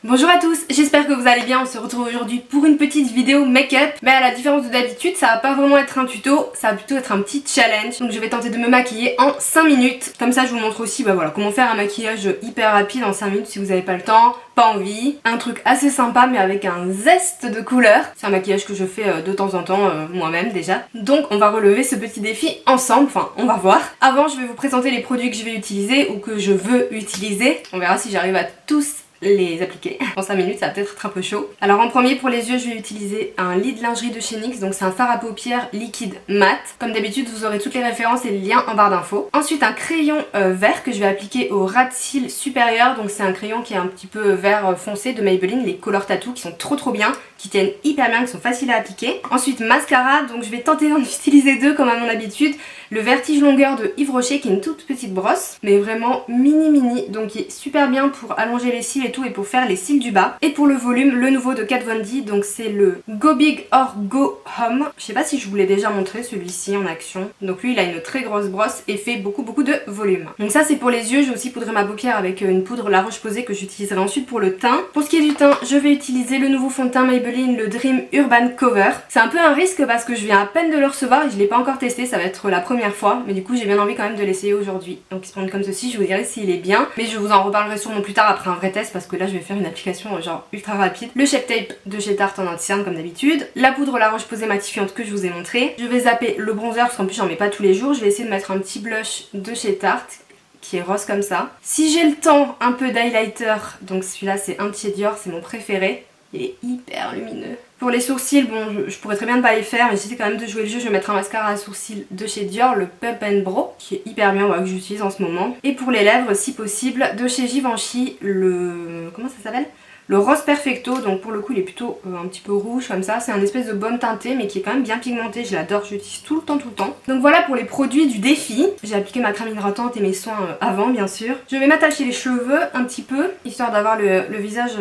Bonjour à tous, j'espère que vous allez bien. On se retrouve aujourd'hui pour une petite vidéo make-up. Mais à la différence de d'habitude, ça va pas vraiment être un tuto, ça va plutôt être un petit challenge. Donc je vais tenter de me maquiller en 5 minutes. Comme ça je vous montre aussi comment faire un maquillage hyper rapide en 5 minutes si vous n'avez pas le temps, pas envie. Un truc assez sympa mais avec un zeste de couleur. C'est un maquillage que je fais de temps en temps moi-même déjà. Donc on va relever ce petit défi ensemble, enfin on va voir. Avant je vais vous présenter les produits que je vais utiliser ou que je veux utiliser. On verra si j'arrive à tous les appliquer. En 5 minutes ça va peut-être être un peu chaud. Alors en premier pour les yeux je vais utiliser un lit de lingerie de chez NYX, donc c'est un fard à paupières liquide mat. Comme d'habitude vous aurez toutes les références et les liens en barre d'infos. Ensuite un crayon vert que je vais appliquer au ras de cils supérieur, donc c'est un crayon qui est un petit peu vert foncé de Maybelline, les Color Tattoo qui sont trop bien, qui tiennent hyper bien, qui sont faciles à appliquer. Ensuite mascara, donc je vais tenter d'en utiliser deux comme à mon habitude. Le Vertige Longueur de Yves Rocher qui est une toute petite brosse, mais vraiment mini, donc qui est super bien pour allonger les cils et tout et pour faire les cils du bas. Et pour le volume, le nouveau de Kat Von D, donc c'est le Go Big or Go Home. Je sais pas si je vous l'ai déjà montré celui-ci en action. Donc lui il a une très grosse brosse et fait beaucoup de volume. Donc ça c'est pour les yeux, je vais aussi poudrer ma paupière avec une poudre La Roche-Posay que j'utiliserai ensuite pour le teint. Pour ce qui est du teint, je vais utiliser le nouveau fond de teint Maybelline, le Dream Urban Cover. C'est un peu un risque parce que je viens à peine de le recevoir et je l'ai pas encore testé, ça va être la première fois, mais du coup j'ai bien envie quand même de l'essayer aujourd'hui. Donc il se prend comme ceci, je vous dirai s'il est bien, mais je vous en reparlerai sûrement plus tard après un vrai test parce que là je vais faire une application genre ultra rapide. Le Shape Tape de chez Tarte en anti-cerne comme d'habitude, la poudre La Roche-Posay matifiante que je vous ai montré. Je vais zapper le bronzer parce qu'en plus j'en mets pas tous les jours. Je vais essayer de mettre un petit blush de chez Tarte qui est rose comme ça. Si j'ai le temps, un peu d'highlighter, donc celui-là c'est un de chez Dior, c'est mon préféré. Il est hyper lumineux. Pour les sourcils, bon, je pourrais très bien ne pas les faire, mais j'essaie quand même de jouer le jeu. Je vais mettre un mascara à sourcils de chez Dior, le Pump and Brow, qui est hyper bien, que j'utilise en ce moment. Et pour les lèvres, si possible, de chez Givenchy, le... comment ça s'appelle ? Le Rose Perfecto, donc pour le coup il est plutôt un petit peu rouge comme ça. C'est un espèce de baume teinté mais qui est quand même bien pigmenté, je l'adore, je l'utilise tout le temps. Donc voilà pour les produits du défi. J'ai appliqué ma crème hydratante et mes soins avant bien sûr. Je vais m'attacher les cheveux un petit peu, histoire d'avoir le visage...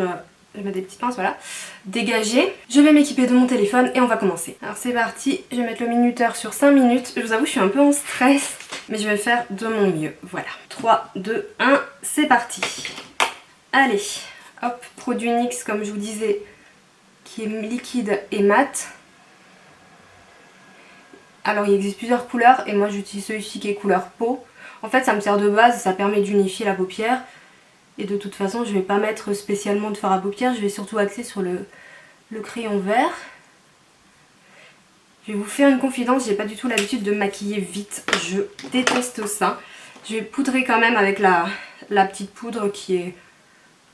je vais mettre des petites pinces, voilà, dégagées. Je vais m'équiper de mon téléphone et on va commencer. Alors c'est parti, je vais mettre le minuteur sur 5 minutes. Je vous avoue, je suis un peu en stress, mais je vais faire de mon mieux. Voilà, 3, 2, 1, c'est parti. Allez, hop, produit NYX comme je vous disais, qui est liquide et mat. Alors il existe plusieurs couleurs et moi j'utilise celui-ci qui est couleur peau. En fait ça me sert de base, ça permet d'unifier la paupière. Et de toute façon je vais pas mettre spécialement de fard à paupières, je vais surtout axer sur le crayon vert. Je vais vous faire une confidence, j'ai pas du tout l'habitude de me maquiller vite, je déteste ça. Je vais poudrer quand même avec la petite poudre qui est...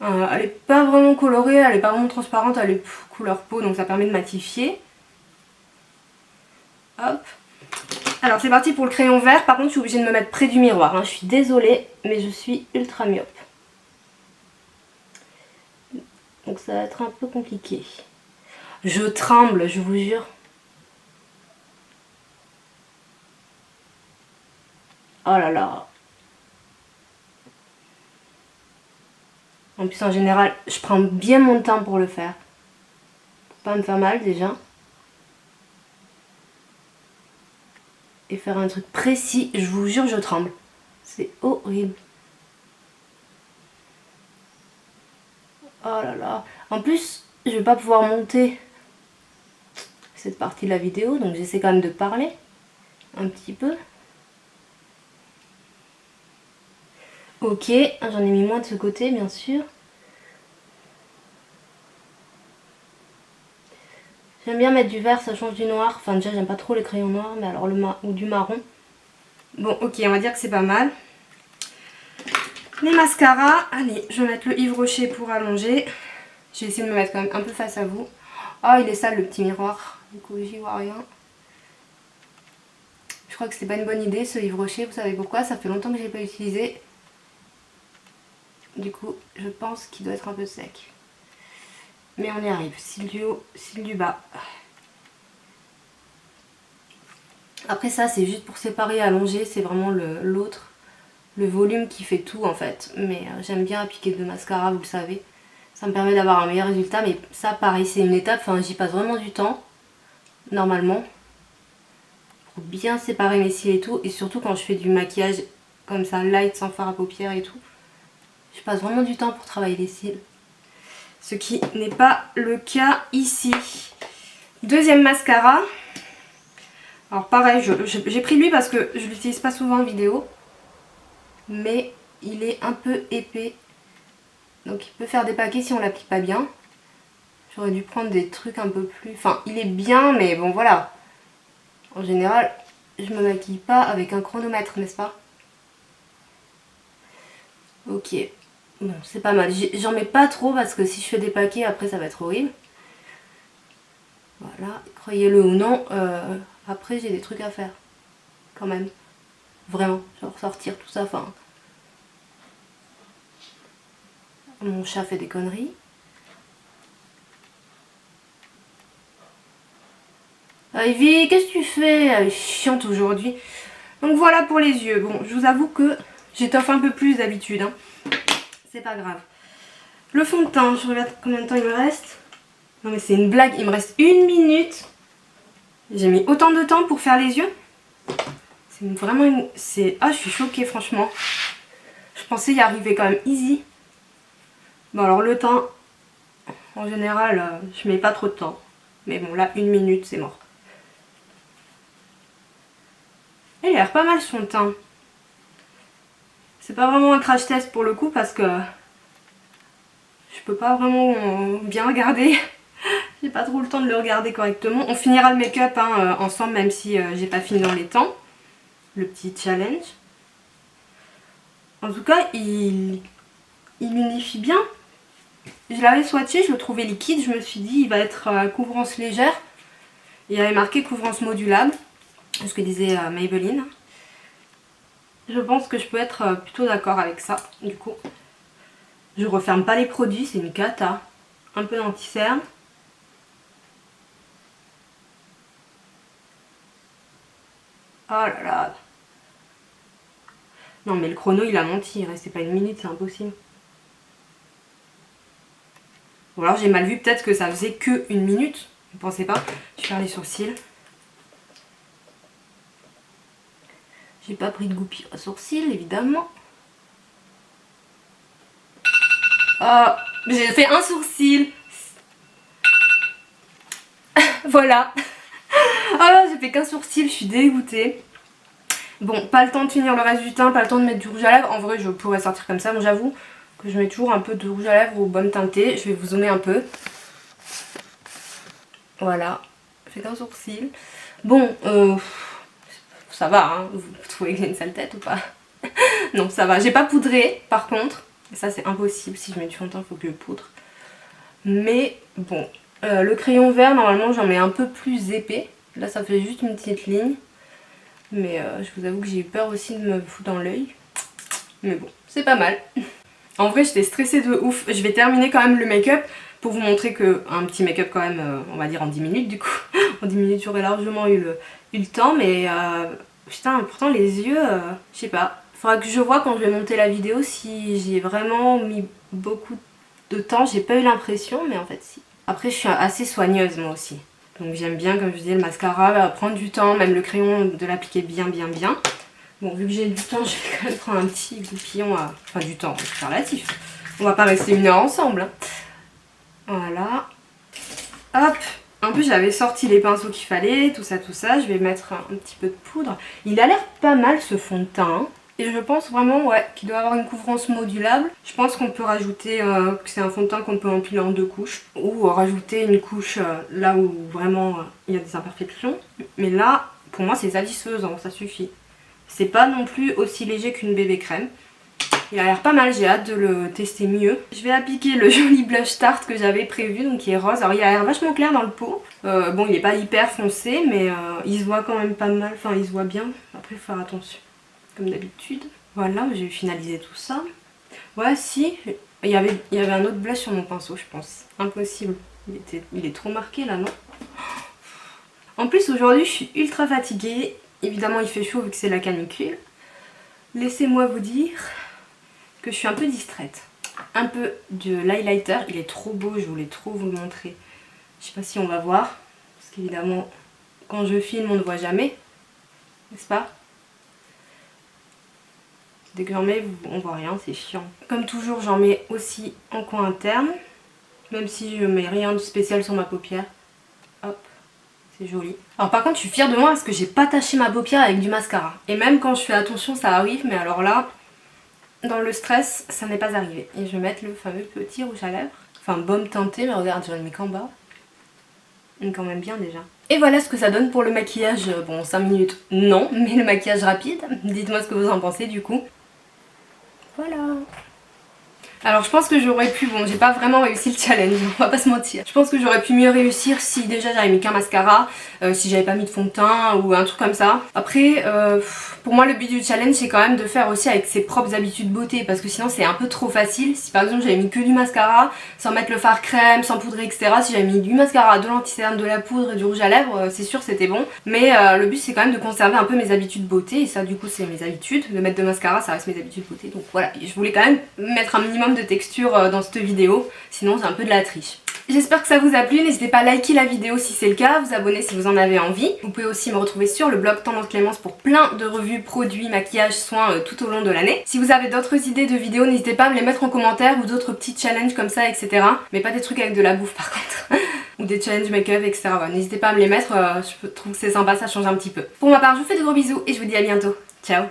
elle est pas vraiment colorée, elle est pas vraiment transparente, elle est couleur peau donc ça permet de matifier. Hop. Alors c'est parti pour le crayon vert, par contre je suis obligée de me mettre près du miroir, je suis désolée mais je suis ultra myope. Donc ça va être un peu compliqué. Je tremble, je vous jure. Oh là là. En plus en général, je prends bien mon temps pour le faire. Pour pas me faire mal déjà. Et faire un truc précis, je vous jure, je tremble. C'est horrible. Oh là là. En plus, je vais pas pouvoir monter cette partie de la vidéo, donc j'essaie quand même de parler un petit peu. Ok, j'en ai mis moins de ce côté bien sûr. J'aime bien mettre du vert, ça change du noir. Enfin déjà j'aime pas trop les crayons noirs, mais alors ou du marron. Bon ok, on va dire que c'est pas mal. Les mascaras, allez, je vais mettre le Yves Rocher pour allonger. Je vais essayer de me mettre quand même un peu face à vous. Oh il est sale le petit miroir, du coup j'y vois rien. Je crois que c'était pas une bonne idée ce Yves Rocher, vous savez pourquoi? Ça fait longtemps que je l'ai pas utilisé. Du coup je pense qu'il doit être un peu sec. Mais on y arrive, cils du haut, cils du bas. Après ça c'est juste pour séparer et allonger, c'est vraiment l'autre, le volume qui fait tout en fait. Mais j'aime bien appliquer de mascara, vous le savez. Ça me permet d'avoir un meilleur résultat, mais ça pareil c'est une étape, enfin j'y passe vraiment du temps, normalement. Pour bien séparer mes cils et tout, et surtout quand je fais du maquillage comme ça, light, sans fard à paupières et tout. Je passe vraiment du temps pour travailler les cils. ce qui n'est pas le cas ici. Deuxième mascara. Alors pareil, j'ai pris lui parce que je l'utilise pas souvent en vidéo, mais il est un peu épais, donc il peut faire des paquets si on l'applique pas bien. J'aurais dû prendre des trucs un peu plus... Enfin, il est bien, mais bon voilà. En général, je me maquille pas avec un chronomètre, n'est-ce pas? Ok, bon, c'est pas mal. J'en mets pas trop parce que si je fais des paquets, après ça va être horrible. Voilà, croyez-le ou non, après j'ai des trucs à faire, quand même. Vraiment, genre sortir tout ça, enfin... Mon chat fait des conneries. Ivy, qu'est-ce que tu fais? Elle est chiante aujourd'hui. Donc voilà pour les yeux. Bon, je vous avoue que j'étoffe un peu plus d'habitude, hein. C'est pas grave. Le fond de teint, je regarde combien de temps il me reste. Non mais c'est une blague, il me reste 1 minute. J'ai mis autant de temps pour faire les yeux. C'est vraiment une... Ah, je suis choquée franchement. Je pensais y arriver quand même easy. Bon alors le teint, en général, je mets pas trop de temps. Mais bon là, 1 minute, c'est mort. Il a l'air pas mal son teint. C'est pas vraiment un crash test pour le coup parce que je peux pas vraiment bien regarder. J'ai pas trop le temps de le regarder correctement. On finira le make-up hein, ensemble même si j'ai pas fini dans les temps. Le petit challenge. En tout cas, il unifie bien. Je l'avais swatché, je le trouvais liquide. Je me suis dit il va être couvrance légère. Il y avait marqué couvrance modulable. Ce que disait Maybelline. Je pense que je peux être plutôt d'accord avec ça. Du coup, je referme pas les produits, c'est une cata. Un peu d'anti-cerne. Oh là là. Non mais le chrono il a menti, il restait pas 1 minute, c'est impossible. Ou alors j'ai mal vu, peut-être que ça faisait que 1 minute. Vous pensez pas? Je vais faire les sourcils. J'ai pas pris de goupille à sourcils, évidemment. Ah, j'ai fait un sourcil. Voilà. Ah, j'ai fait qu'un sourcil, je suis dégoûtée. Bon, pas le temps de finir le reste du teint, pas le temps de mettre du rouge à lèvres. En vrai, je pourrais sortir comme ça. Bon, j'avoue que je mets toujours un peu de rouge à lèvres aux bonnes teintées. Je vais vous zoomer un peu. Voilà. J'ai fait qu'un sourcil. Bon, ça va, hein. Vous trouvez que j'ai une sale tête ou pas? Non, ça va. J'ai pas poudré, par contre. Et ça, c'est impossible. Si je mets du fond de teint, il faut que je poudre. Mais bon, le crayon vert, normalement, j'en mets un peu plus épais. Là, ça fait juste une petite ligne. Mais je vous avoue que j'ai eu peur aussi de me foutre dans l'œil. Mais bon, c'est pas mal. En vrai, j'étais stressée de ouf. Je vais terminer quand même le make-up pour vous montrer que un petit make-up quand même, on va dire en 10 minutes du coup. En 10 minutes, j'aurais largement eu le temps. Mais putain, pourtant les yeux, je sais pas. Faudra que je vois quand je vais monter la vidéo si j'ai vraiment mis beaucoup de temps. J'ai pas eu l'impression, mais en fait si. Après, je suis assez soigneuse moi aussi. Donc j'aime bien, comme je disais, le mascara, prendre du temps, même le crayon, de l'appliquer bien. Bon, vu que j'ai du temps, je vais quand même prendre un petit goupillon à... Enfin, du temps, c'est relatif. On va pas rester 1 heure ensemble. Hein. Voilà. Hop. En plus, j'avais sorti les pinceaux qu'il fallait, tout ça. Je vais mettre un petit peu de poudre. Il a l'air pas mal, ce fond de teint. Hein. Et je pense vraiment ouais, qu'il doit avoir une couvrance modulable. Je pense qu'on peut rajouter, que c'est un fond de teint qu'on peut empiler en 2 couches. Ou rajouter une couche là où vraiment il y a des imperfections. Mais là, pour moi, c'est satisfaisant, ça suffit. C'est pas non plus aussi léger qu'une bébé crème. Il a l'air pas mal, j'ai hâte de le tester mieux. Je vais appliquer le joli blush Tarte que j'avais prévu, donc qui est rose. Alors il a l'air vachement clair dans le pot. Bon, il est pas hyper foncé, mais il se voit quand même pas mal. Enfin, il se voit bien. Après, il faut faire attention, comme d'habitude. Voilà, j'ai finalisé tout ça. Ouais, si, il y avait un autre blush sur mon pinceau, je pense. Impossible. Il est trop marqué là, non? En plus, aujourd'hui, je suis ultra fatiguée. Évidemment, il fait chaud vu que c'est la canicule. Laissez-moi vous dire que je suis un peu distraite. Un peu de l'highlighter. Il est trop beau, je voulais trop vous le montrer. Je sais pas si on va voir. Parce qu'évidemment, quand je filme, on ne voit jamais. N'est-ce pas? Dès que j'en mets, on voit rien, c'est chiant. Comme toujours, j'en mets aussi en coin interne. même si je mets rien de spécial sur ma paupière. Hop, c'est joli. Alors par contre je suis fière de moi parce que j'ai pas taché ma paupière avec du mascara. Et même quand je fais attention ça arrive, mais alors là, dans le stress, ça n'est pas arrivé. Et je vais mettre le fameux petit rouge à lèvres. Enfin baume teinté, mais regarde, j'en ai mis qu'en bas. Quand même bien déjà. Et voilà ce que ça donne pour le maquillage. Bon, 5 minutes, non, mais le maquillage rapide. Dites-moi ce que vous en pensez du coup. Voilà. Alors je pense que j'aurais pu, bon j'ai pas vraiment réussi le challenge, on va pas se mentir. Je pense que j'aurais pu mieux réussir si déjà j'avais mis qu'un mascara, si j'avais pas mis de fond de teint ou un truc comme ça. Après, pour moi le but du challenge c'est quand même de faire aussi avec ses propres habitudes beauté, parce que sinon c'est un peu trop facile. Si par exemple j'avais mis que du mascara, sans mettre le fard crème, sans poudrer etc, si j'avais mis du mascara, de l'anti-cerne, de la poudre et du rouge à lèvres, c'est sûr c'était bon. Mais le but c'est quand même de conserver un peu mes habitudes beauté, et ça du coup c'est mes habitudes. De mettre de mascara ça reste mes habitudes beauté, donc voilà, je voulais quand même mettre un minimum de texture dans cette vidéo, sinon c'est un peu de la triche. J'espère que ça vous a plu, n'hésitez pas à liker la vidéo si c'est le cas, vous abonner si vous en avez envie. Vous pouvez aussi me retrouver sur le blog Tendance Clémence pour plein de revues, produits, maquillage, soins tout au long de l'année. Si vous avez d'autres idées de vidéos, n'hésitez pas à me les mettre en commentaire ou d'autres petits challenges comme ça, etc. Mais pas des trucs avec de la bouffe par contre. Ou des challenges make-up, etc. N'hésitez pas à me les mettre, je trouve que c'est sympa, ça change un petit peu. Pour ma part, je vous fais de gros bisous et je vous dis à bientôt. Ciao!